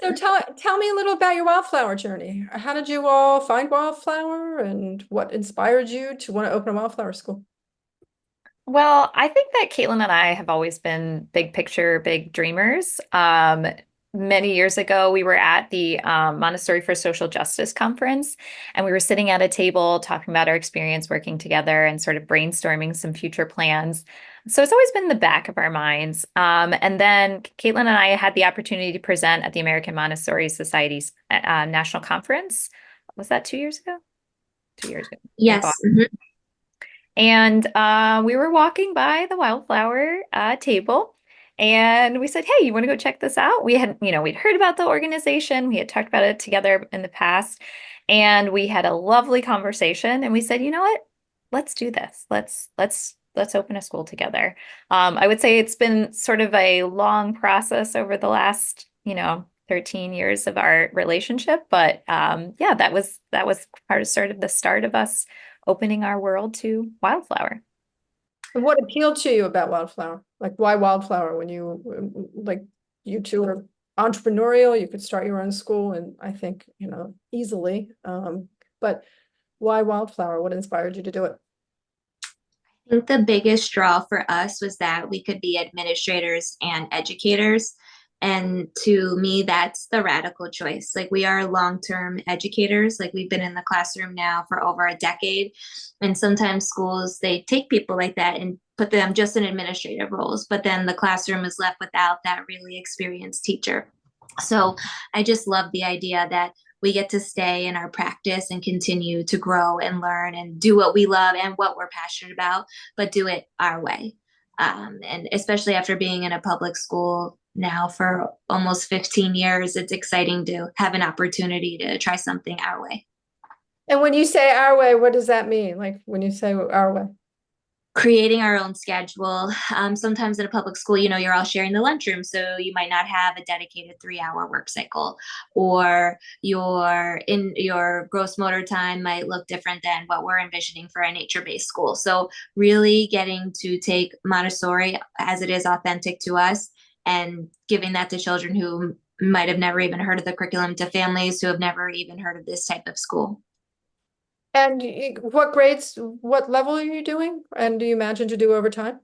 So tell me a little about your wildflower journey. How did you all find wildflower and what inspired you to want to open a wildflower school? Well, I think that Caitlin and I have always been big picture, big dreamers. Many years ago, we were at the Montessori for Social Justice conference, and we were sitting at a table talking about our experience working together and sort of brainstorming some future plans. So it's always been in the back of our minds. And then Caitlin and I had the opportunity to present at the American Montessori Society's national conference. Was that 2 years ago? 2 years ago in Yes. Boston. And we were walking by the wildflower table and we said, "Hey, you want to go check this out?" We'd heard about the organization. We had talked about it together in the past. And we had a lovely conversation and we said, "You know what? Let's do this. Let's open a school together." I would say it's been sort of a long process over the last, 13 years of our relationship. But yeah, that was part of sort of the start of us opening our world to wildflower. And what appealed to you about wildflower? Like why wildflower when like you two are entrepreneurial, you could start your own school and I think, easily. But why wildflower? What inspired you to do it? I think the biggest draw for us was that we could be administrators and educators. And to me, that's the radical choice. Like, we are long-term educators. Like, we've been in the classroom now for over a decade. And sometimes schools, they take people like that and put them just in administrative roles, but then the classroom is left without that really experienced teacher. So I just love the idea that we get to stay in our practice and continue to grow and learn and do what we love and what we're passionate about, but do it our way. And especially after being in a public school now for almost 15 years, it's exciting to have an opportunity to try something our way. And when you say our way, what does that mean? Like when you say our way? Creating our own schedule. Sometimes in a public school, you're all sharing the lunchroom, so you might not have a dedicated 3-hour work cycle, or your gross motor time might look different than what we're envisioning for a nature-based school. So really getting to take Montessori as it is authentic to us and giving that to children who might have never even heard of the curriculum, to families who have never even heard of this type of school. And what grades, what level are you doing? And do you imagine to do over time?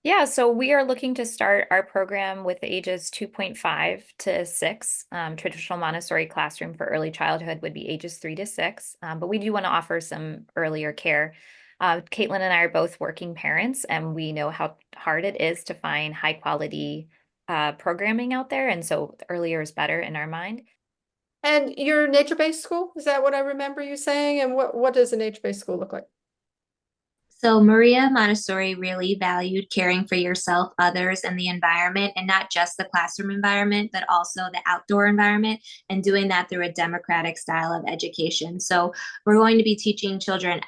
Yeah, so we are looking to start our program with ages 2.5 to 6. Traditional Montessori classroom for early childhood would be ages 3 to 6, but we do want to offer some earlier care. Caitlin and I are both working parents, and we know how hard it is to find high quality programming out there, and so earlier is better in our mind. And your nature-based school, is that what I remember you saying? And what does a nature-based school look like? So Maria Montessori really valued caring for yourself, others, and the environment, and not just the classroom environment, but also the outdoor environment, and doing that through a democratic style of education. So we're going to be teaching children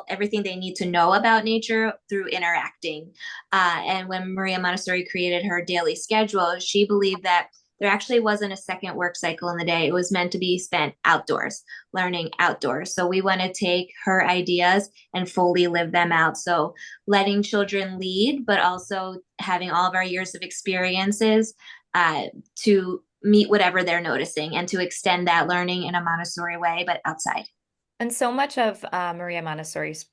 everything they need to know about nature through interacting. And when Maria Montessori created her daily schedule, she believed that there actually wasn't a second work cycle in the day. It was meant to be spent outdoors, learning outdoors. So we want to take her ideas and fully live them out. So letting children lead, but also having all of our years of experiences uh, to meet whatever they're noticing and to extend that learning in a Montessori way, but outside. And so much of Maria Montessori's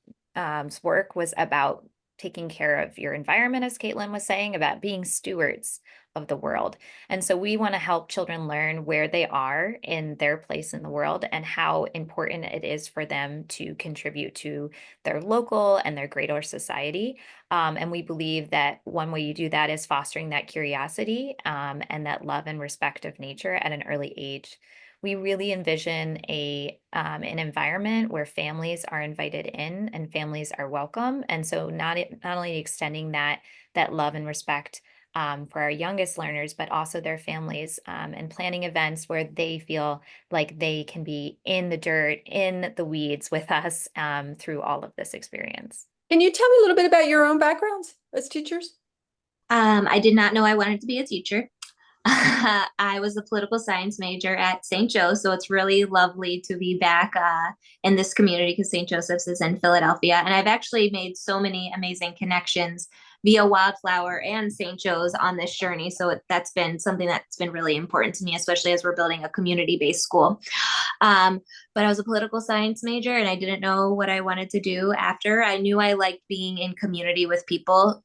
work was about taking care of your environment, as Caitlin was saying, about being stewards of the world. And so we want to help children learn where they are in their place in the world and how important it is for them to contribute to their local and their greater society. And we believe that one way you do that is fostering that curiosity and that love and respect of nature at an early age. We really envision an environment where families are invited in and families are welcome. And so not only extending that love and respect for our youngest learners, but also their families, and planning events where they feel like they can be in the dirt, in the weeds with us through all of this experience. Can you tell me a little bit about your own backgrounds as teachers? I did not know I wanted to be a teacher. I was a political science major at St. Joe, so it's really lovely to be back in this community because St. Joseph's is in Philadelphia. And I've actually made so many amazing connections via Wildflower and St. Joe's on this journey. So that's been something that's been really important to me, especially as we're building a community-based school. But I was a political science major and I didn't know what I wanted to do after. I knew I liked being in community with people.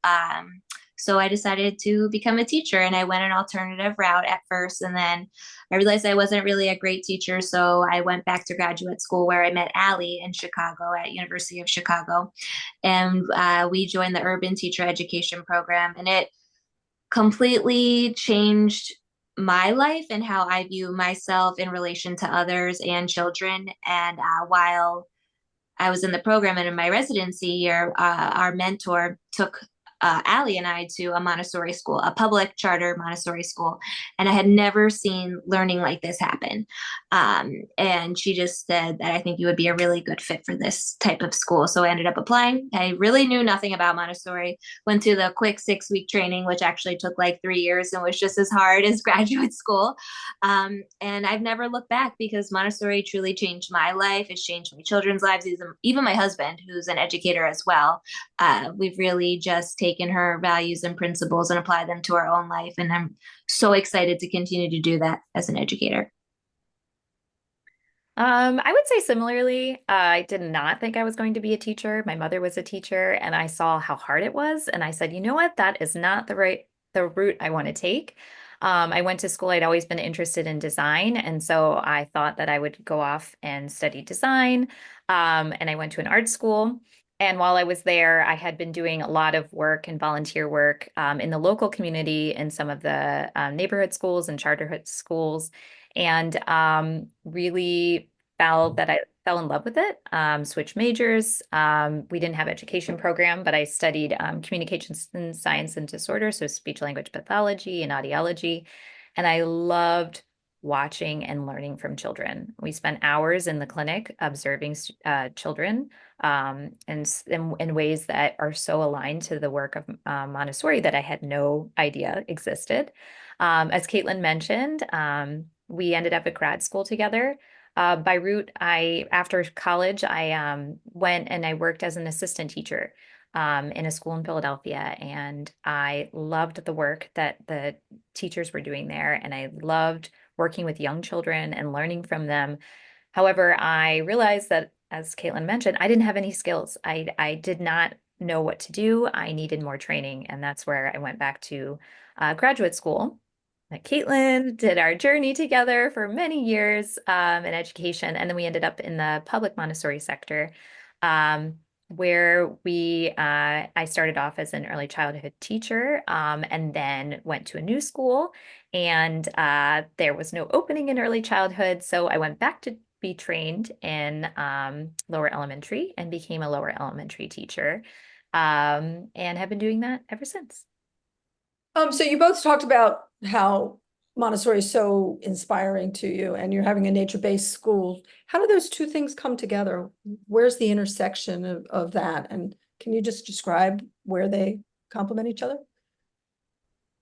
So I decided to become a teacher, and I went an alternative route at first. And then I realized I wasn't really a great teacher. So I went back to graduate school, where I met Alli in Chicago at University of Chicago. And we joined the urban teacher education program, and it completely changed my life and how I view myself in relation to others and children. And while I was in the program and in my residency year, our mentor took Alli and I to a Montessori school, a public charter Montessori school. And I had never seen learning like this happen. And she just said that I think you would be a really good fit for this type of school. So I ended up applying. I really knew nothing about Montessori, went to the quick 6-week training, which actually took like 3 years and was just as hard as graduate school. And I've never looked back, because Montessori truly changed my life. It's changed my children's lives, even my husband, who's an educator as well. We've really just taken her values and principles and apply them to our own life. And I'm so excited to continue to do that as an educator. I would say similarly, I did not think I was going to be a teacher. My mother was a teacher, and I saw how hard it was. And I said, you know what, that is not the route I want to take. I went to school. I'd always been interested in design. And so I thought that I would go off and study design. And I went to an art school. And while I was there, I had been doing a lot of work and volunteer work in the local community, in some of the neighborhood schools and charter schools, and really felt that I fell in love with it, switched majors. We didn't have education program, but I studied communications and science and disorders, so speech language pathology and audiology. And I loved watching and learning from children. We spent hours in the clinic observing children in ways that are so aligned to the work of Montessori that I had no idea existed. As Caitlin mentioned, we ended up at grad school together. By route, after college, I went and I worked as an assistant teacher in a school in Philadelphia, and I loved the work that the teachers were doing there, and I loved working with young children and learning from them. However, I realized that, as Caitlin mentioned, I didn't have any skills. I did not know what to do. I needed more training, and that's where I went back to graduate school. Caitlin did our journey together for many years in education, and then we ended up in the public Montessori sector, where I started off as an early childhood teacher, and then went to a new school, and there was no opening in early childhood, so I went back to be trained in lower elementary and became a lower elementary teacher, and have been doing that ever since. So you both talked about how Montessori is so inspiring to you, and you're having a nature-based school. How do those two things come together? Where's the intersection of that? And can you just describe where they complement each other?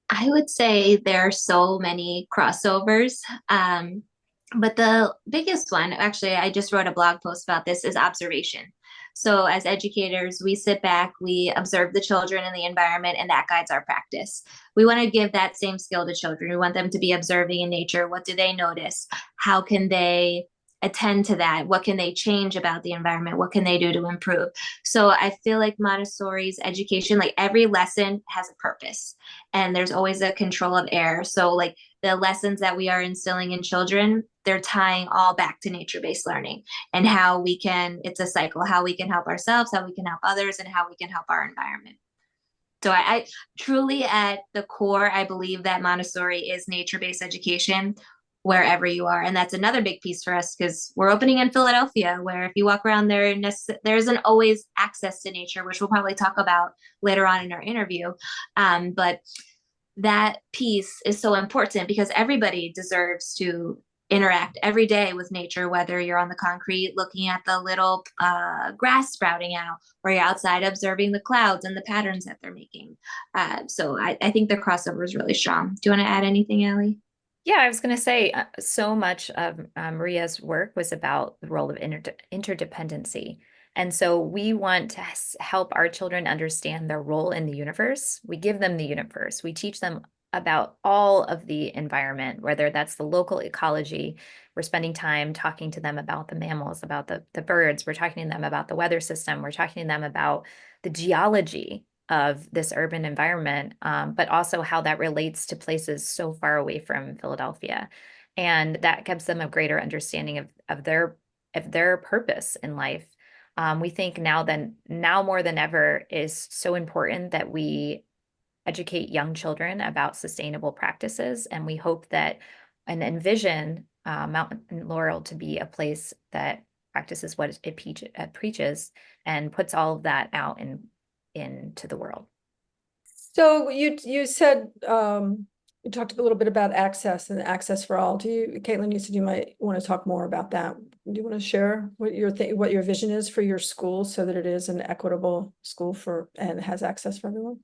I would say there are so many crossovers. But the biggest one, actually, I just wrote a blog post about this, is observation. So as educators, we sit back, we observe the children and the environment, and that guides our practice. We want to give that same skill to children. We want them to be observing in nature. What do they notice? How can they attend to that? What can they change about the environment? What can they do to improve? So I feel like Montessori's education, like every lesson has a purpose, and there's always a control of error. So like the lessons that we are instilling in children, they're tying all back to nature-based learning, and how we can, it's a cycle, how we can help ourselves, how we can help others, and how we can help our environment. So I truly, at the core, I believe that Montessori is nature-based education wherever you are. And that's another big piece for us, because we're opening in Philadelphia, where if you walk around there, there isn't always access to nature, which we'll probably talk about later on in our interview. But that piece is so important, because everybody deserves to interact every day with nature, whether you're on the concrete looking at the little grass sprouting out, or you're outside observing the clouds and the patterns that they're making. So I think the crossover is really strong. Do you want to add anything, Alli? Yeah, I was going to say, so much of Maria's work was about the role of interdependency. And so we want to help our children understand their role in the universe. We give them the universe. We teach them about all of the environment, whether that's the local ecology. We're spending time talking to them about the mammals, about the birds. We're talking to them about the weather system. We're talking to them about the geology of this urban environment, but also how that relates to places so far away from Philadelphia. And that gives them a greater understanding of their purpose in life. We think now more than ever is so important that we educate young children about sustainable practices. And we hope that and envision Mountain Laurel to be a place that practices what it preaches and puts all of that out into the world. So you said you talked a little bit about access and access for all. Caitlin, you said you might want to talk more about that. Do you want to share what your vision is for your school so that it is an equitable school and has access for everyone?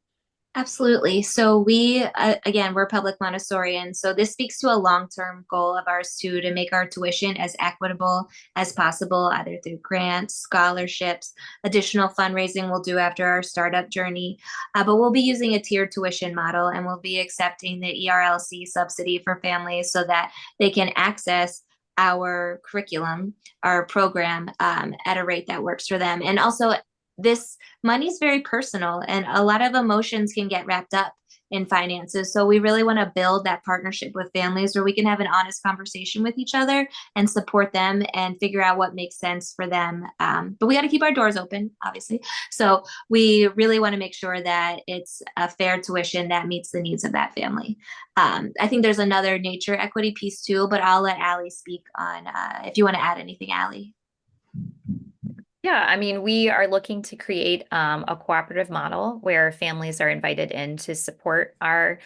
Absolutely. So we, again, we're public Montessorian. So this speaks to a long-term goal of ours too, to make our tuition as equitable as possible, either through grants, scholarships, additional fundraising we'll do after our startup journey. But we'll be using a tiered tuition model, and we'll be accepting the ERLC subsidy for families so that they can access our curriculum, our program, at a rate that works for them. And also, this money is very personal, and a lot of emotions can get wrapped up in finances. So we really want to build that partnership with families where we can have an honest conversation with each other and support them and figure out what makes sense for them. But we got to keep our doors open, obviously. So we really want to make sure that it's a fair tuition that meets the needs of that family. I think there's another nature equity piece too, but I'll let Alli speak on if you want to add anything, Alli. Yeah, I mean, we are looking to create a cooperative model where families are invited in to support our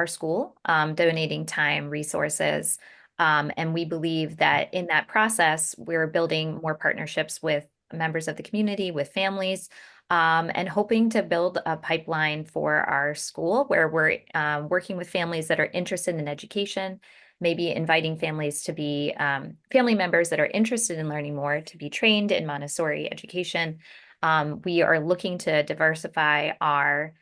school, donating time, resources, and we believe that in that process, we're building more partnerships with members of the community, with families, and hoping to build a pipeline for our school where we're working with families that are interested in education, maybe inviting families to be family members that are interested in learning more to be trained in Montessori education. We are looking to diversify our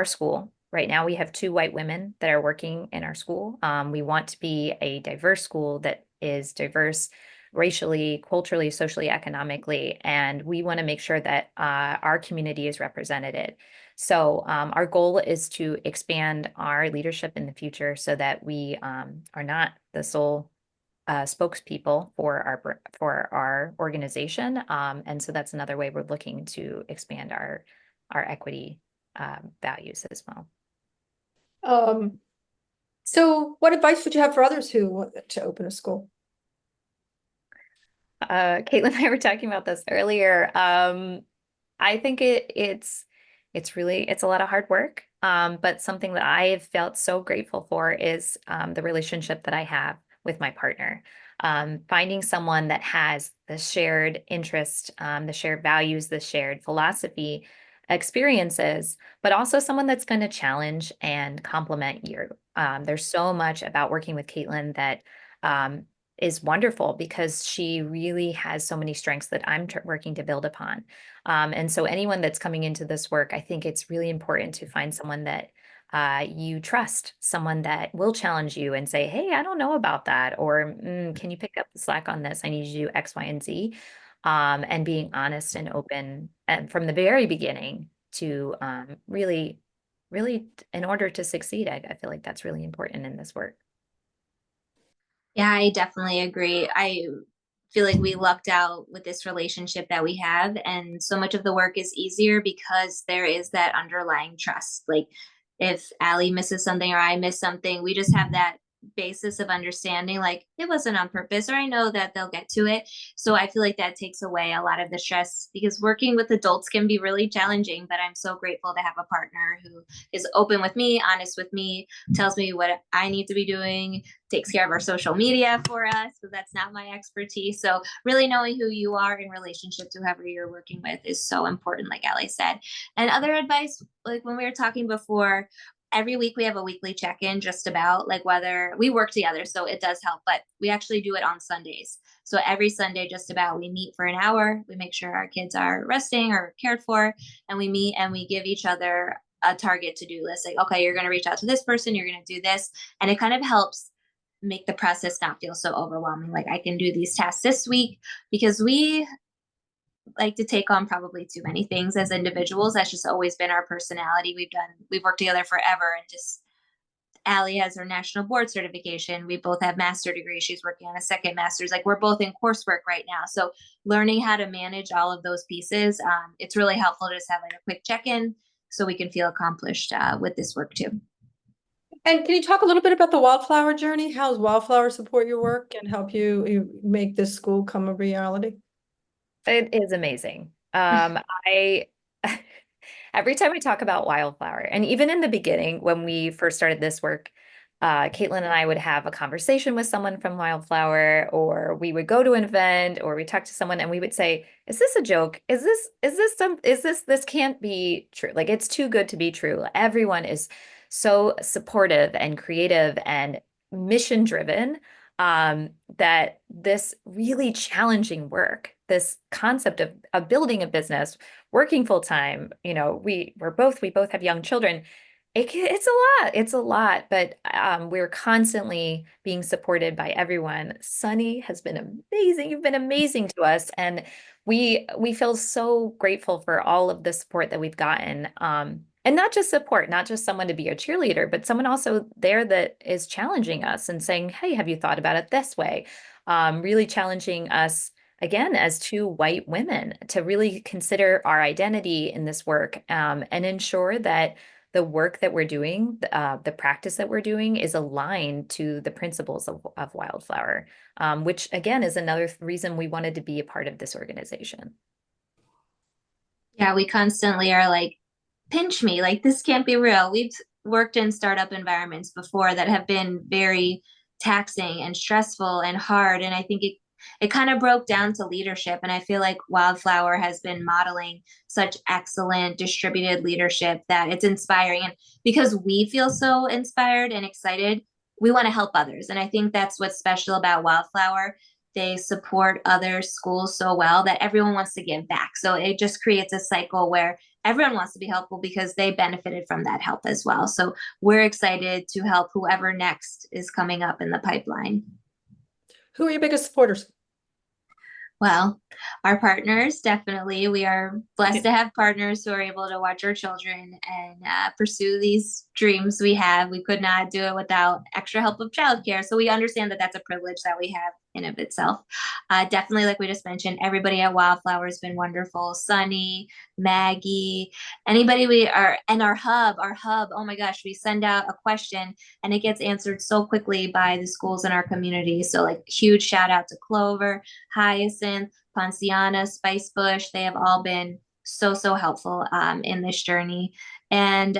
school. Right now, we have 2 white women that are working in our school. We want to be a diverse school that is diverse racially, culturally, socially, economically, and we want to make sure that our community is represented. So our goal is to expand our leadership in the future so that we are not the sole spokespeople for our organization. And so that's another way we're looking to expand our equity values as well. So what advice would you have for others who want to open a school? Caitlin and I were talking about this earlier. I think it's a lot of hard work. But something that I have felt so grateful for is the relationship that I have with my partner. Finding someone that has the shared interest, the shared values, the shared philosophy, experiences, but also someone that's going to challenge and complement you. There's so much about working with Caitlin that is wonderful because she really has so many strengths that I'm working to build upon. And so anyone that's coming into this work, I think it's really important to find someone that you trust, someone that will challenge you and say, hey, I don't know about that. Or can you pick up the slack on this? I need you to do X, Y, and Z. And being honest and open and from the very beginning to really, in order to succeed, I feel like that's really important in this work. Yeah, I definitely agree. I feel like we lucked out with this relationship that we have, and so much of the work is easier because there is that underlying trust. Like if Alli misses something or I miss something, we just have that basis of understanding, like it wasn't on purpose, or I know that they'll get to it. So I feel like that takes away a lot of the stress because working with adults can be really challenging, but I'm so grateful to have a partner who is open with me, honest with me, tells me what I need to be doing, takes care of our social media for us because that's not my expertise. So really knowing who you are in relationship to whoever you're working with is so important, like Alli said. And other advice, like when we were talking before, every week we have a weekly check-in just about like whether we work together, so it does help, but we actually do it on Sundays. So every Sunday, just about, we meet for an hour, we make sure our kids are resting or cared for, and we meet and we give each other a target to-do list. Like, okay, you're going to reach out to this person, you're going to do this. And it kind of helps make the process not feel so overwhelming. Like, I can do these tasks this week, because we like to take on probably too many things as individuals. That's just always been our personality. We've worked together forever, and just Alli has her national board certification. We both have master degrees. She's working on a second master's. Like, we're both in coursework right now. So learning how to manage all of those pieces, it's really helpful to just have like a quick check-in so we can feel accomplished with this work too. And can you talk a little bit about the Wildflower journey? How does Wildflower support your work and help you make this school come a reality? It is amazing. I every time I talk about Wildflower, and even in the beginning when we first started this work, Caitlin and I would have a conversation with someone from Wildflower, or we would go to an event, or we talk to someone and we would say, is this a joke? This can't be true. Like, it's too good to be true. Everyone is so supportive and creative and mission driven, that this really challenging work, this concept of building a business, working full time, we both have young children. It's a lot, but we're constantly being supported by everyone. Sunny has been amazing. You've been amazing to us, and we feel so grateful for all of the support that we've gotten. And not just support, not just someone to be a cheerleader, but someone also there that is challenging us and saying, hey, have you thought about it this way? Really challenging us, again, as two white women, to really consider our identity in this work, and ensure that the work that we're doing, the practice that we're doing, is aligned to the principles of Wildflower, which, again, is another reason we wanted to be a part of this organization. Yeah, we constantly are like, pinch me, like, this can't be real. We've worked in startup environments before that have been very taxing and stressful and hard. And I think it kind of broke down to leadership. And I feel like Wildflower has been modeling such excellent distributed leadership that it's inspiring. And because we feel so inspired and excited, we want to help others. And I think that's what's special about Wildflower. They support other schools so well that everyone wants to give back. So it just creates a cycle where everyone wants to be helpful because they benefited from that help as well. So we're excited to help whoever next is coming up in the pipeline. Who are your biggest supporters? Well, our partners, definitely. We are blessed to have partners who are able to watch our children and pursue these dreams we have. We could not do it without extra help of childcare. So we understand that that's a privilege that we have in of itself. Definitely, like we just mentioned, everybody at Wildflower has been wonderful. Sunny, Maggie, anybody and our hub, oh my gosh, we send out a question and it gets answered so quickly by the schools in our community. So like, huge shout out to Clover, Hyacinth, Ponciana, Spice Bush. They have all been so helpful in this journey. And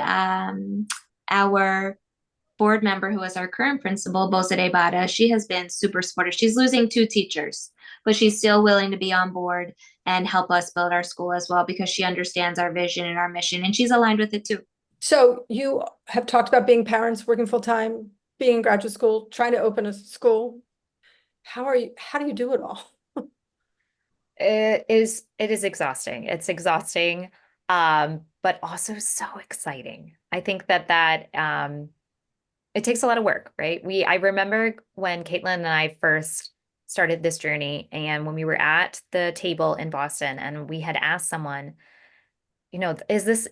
our board member, who is our current principal, Bosede Bada, she has been super supportive. She's losing 2 teachers, but she's still willing to be on board and help us build our school as well, because she understands our vision and our mission, and she's aligned with it too. So you have talked about being parents, working full time, being in graduate school, trying to open a school. How do you do it all? It is exhausting. It's exhausting, but also so exciting. I think that it takes a lot of work, right? I remember when Caitlin and I first started this journey, and when we were at the table in Boston, and we had asked someone, is this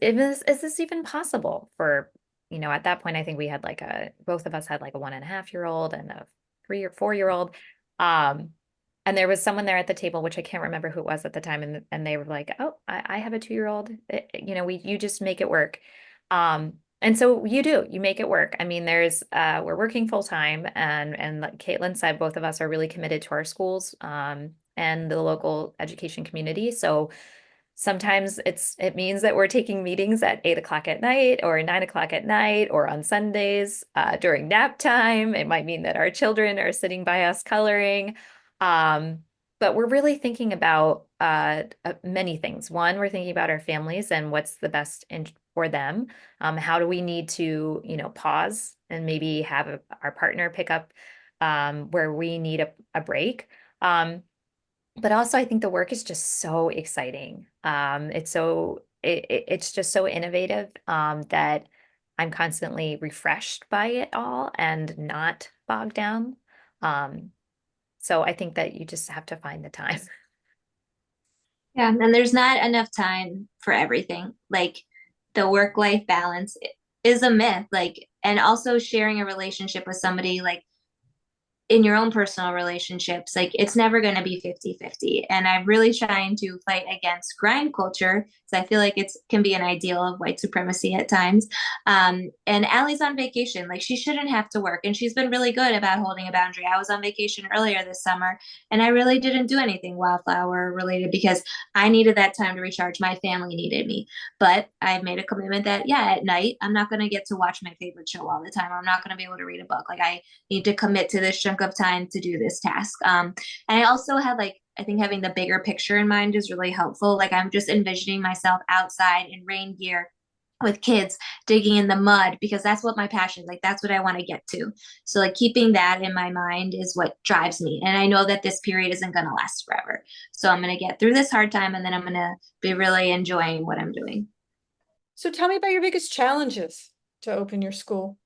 even possible for, at that point, I think we had both of us had like a 1.5-year-old and a 3 or 4-year-old. And there was someone there at the table, which I can't remember who it was at the time. And they were like, oh, I have a 2-year-old, you just make it work. And so you make it work. I mean, we're working full time, and like Caitlin said, both of us are really committed to our schools, and the local education community. So sometimes it means that we're taking meetings at 8 o'clock at night or 9 o'clock at night, or on Sundays, during nap time. It might mean that our children are sitting by us coloring. But we're really thinking about many things. One, we're thinking about our families and what's the best for them? How do we need to, pause and maybe have our partner pick up where we need a break? But also, I think the work is just so exciting. It's just so innovative that I'm constantly refreshed by it all and not bogged down. So I think that you just have to find the time. Yeah, and there's not enough time for everything. Like the work-life balance is a myth. Like, and also sharing a relationship with somebody, like in your own personal relationships, like it's never going to be 50-50. And I'm really trying to fight against grind culture because I feel like it's can be an ideal of white supremacy at times. And Allie's on vacation, like she shouldn't have to work, and she's been really good about holding a boundary. I was on vacation earlier this summer and I really didn't do anything wildflower related because I needed that time to recharge. My family needed me, but I've made a commitment that at night I'm not going to get to watch my favorite show all the time. I'm not going to be able to read a book. Like I need to commit to this chunk of time to do this task. And I also have I think having the bigger picture in mind is really helpful. Like I'm just envisioning myself outside in rain gear with kids digging in the mud because that's what my passion is. Like that's what I want to get to. So like keeping that in my mind is what drives me. And I know that this period isn't going to last forever. So I'm going to get through this hard time and then I'm going to be really enjoying what I'm doing. So tell me about your biggest challenges to open your school.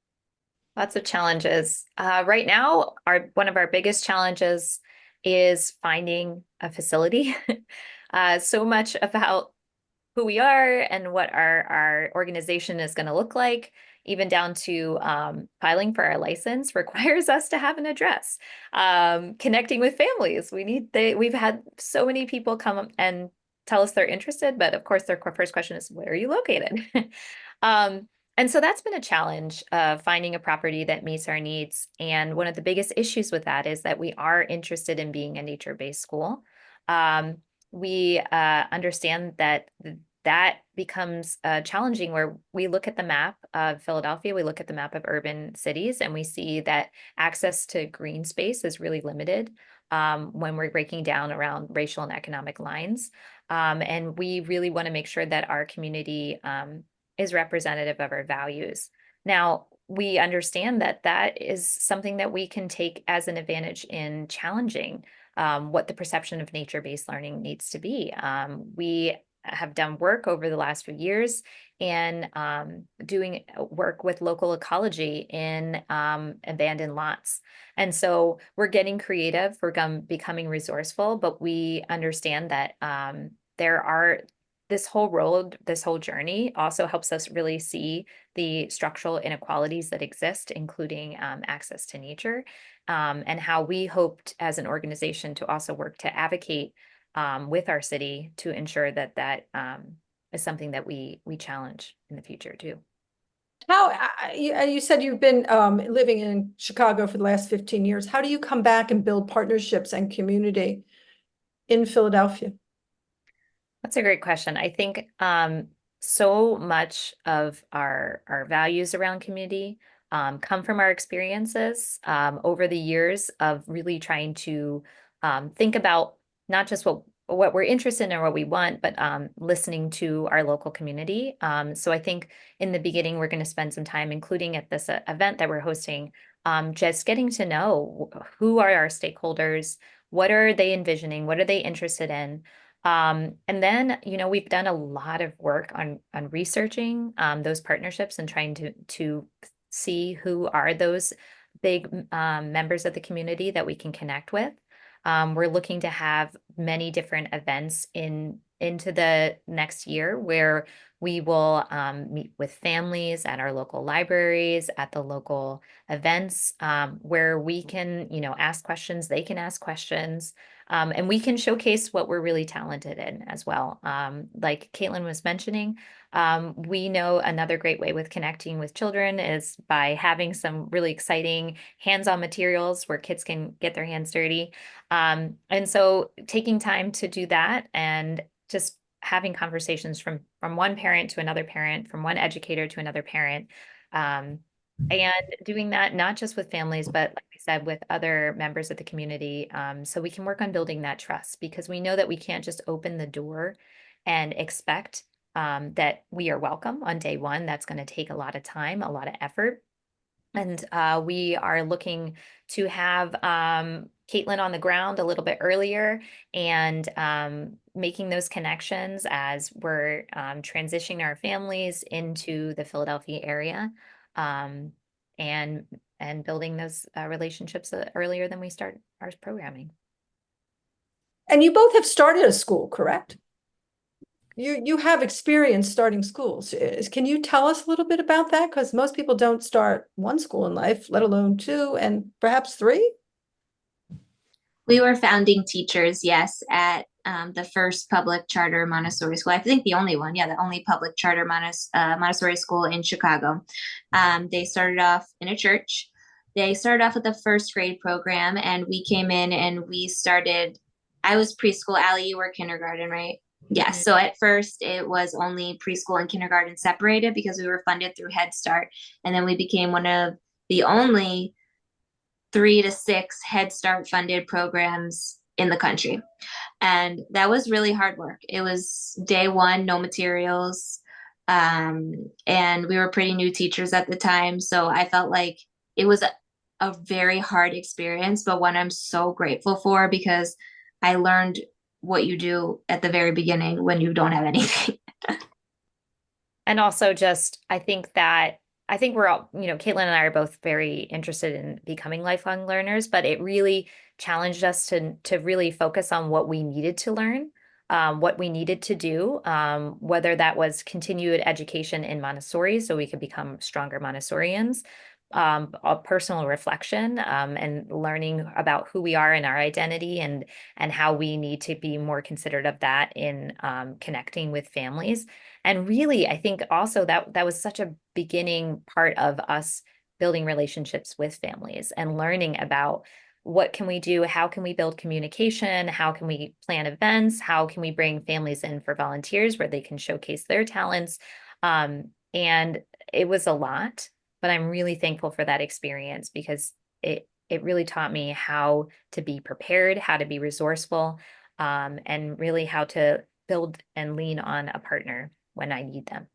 Lots of challenges. Right now, one of our biggest challenges is finding a facility. So much about who we are and what our organization is going to look like, even down to filing for our license requires us to have an address. Connecting with families, we've had so many people come and tell us they're interested, but of course their first question is, where are you located? And so that's been a challenge of finding a property that meets our needs. And one of the biggest issues with that is that we are interested in being a nature-based school. We understand that that becomes challenging where we look at the map of Philadelphia, we look at the map of urban cities, and we see that access to green space is really limited when we're breaking down around racial and economic lines. And we really want to make sure that our community is representative of our values. Now, we understand that that is something that we can take as an advantage in challenging what the perception of nature-based learning needs to be. We have done work over the last few years in doing work with local ecology in abandoned lots. And so we're getting creative, we're becoming resourceful, but we understand that this whole journey also helps us really see the structural inequalities that exist, including access to nature, and how we hoped as an organization to also work to advocate with our city to ensure that that is something that we challenge in the future too. How you said you've been living in Chicago for the last 15 years. How do you come back and build partnerships and community in Philadelphia? That's a great question. I think so much of our values around community come from our experiences over the years of really trying to think about not just what we're interested in or what we want, but listening to our local community. So I think in the beginning, we're going to spend some time, including at this event that we're hosting, just getting to know who are our stakeholders, what are they envisioning, what are they interested in. And then, we've done a lot of work on researching those partnerships and trying to see who are those big members of the community that we can connect with. We're looking to have many different events into the next year where we will meet with families at our local libraries, at the local events, where we can, ask questions, they can ask questions, and we can showcase what we're really talented in as well. Like Caitlin was mentioning, we know another great way with connecting with children is by having some really exciting hands-on materials where kids can get their hands dirty. And so taking time to do that and just having conversations from one parent to another parent, from one educator to another parent, and doing that not just with families, but like I said, with other members of the community, so we can work on building that trust, because we know that we can't just open the door and expect that we are welcome on day one. That's going to take a lot of time, a lot of effort. And we are looking to have Caitlin on the ground a little bit earlier and making those connections as we're transitioning our families into the Philadelphia area, and building those relationships earlier than we start our programming. And you both have started a school, correct? You have experience starting schools. Can you tell us a little bit about that? Because most people don't start one school in life, let alone two and perhaps three. We were founding teachers, yes, at the first public charter Montessori school. I think the only one, yeah, the only public charter Montessori school in Chicago. They started off in a church. They started off with the first grade program, and we came in and we started. I was preschool. Alli, you were kindergarten, right? Yes. Mhm. So at first it was only preschool and kindergarten separated because we were funded through Head Start. And then we became one of the only 3 to 6 Head Start funded programs in the country. And that was really hard work. It was day one, no materials. And we were pretty new teachers at the time. So I felt like it was a very hard experience, but one I'm so grateful for because I learned what you do at the very beginning when you don't have anything. And also just, I think we're all, Caitlin and I are both very interested in becoming lifelong learners, but it really challenged us to really focus on what we needed to learn, what we needed to do, whether that was continued education in Montessori so we could become stronger Montessorians, a personal reflection, and learning about who we are and our identity and how we need to be more considerate of that in connecting with families. And really, I think also that was such a beginning part of us building relationships with families and learning about what can we do, how can we build communication, how can we plan events, how can we bring families in for volunteers where they can showcase their talents. And it was a lot, but I'm really thankful for that experience because it really taught me how to be prepared, how to be resourceful, and really how to build and lean on a partner when I need them.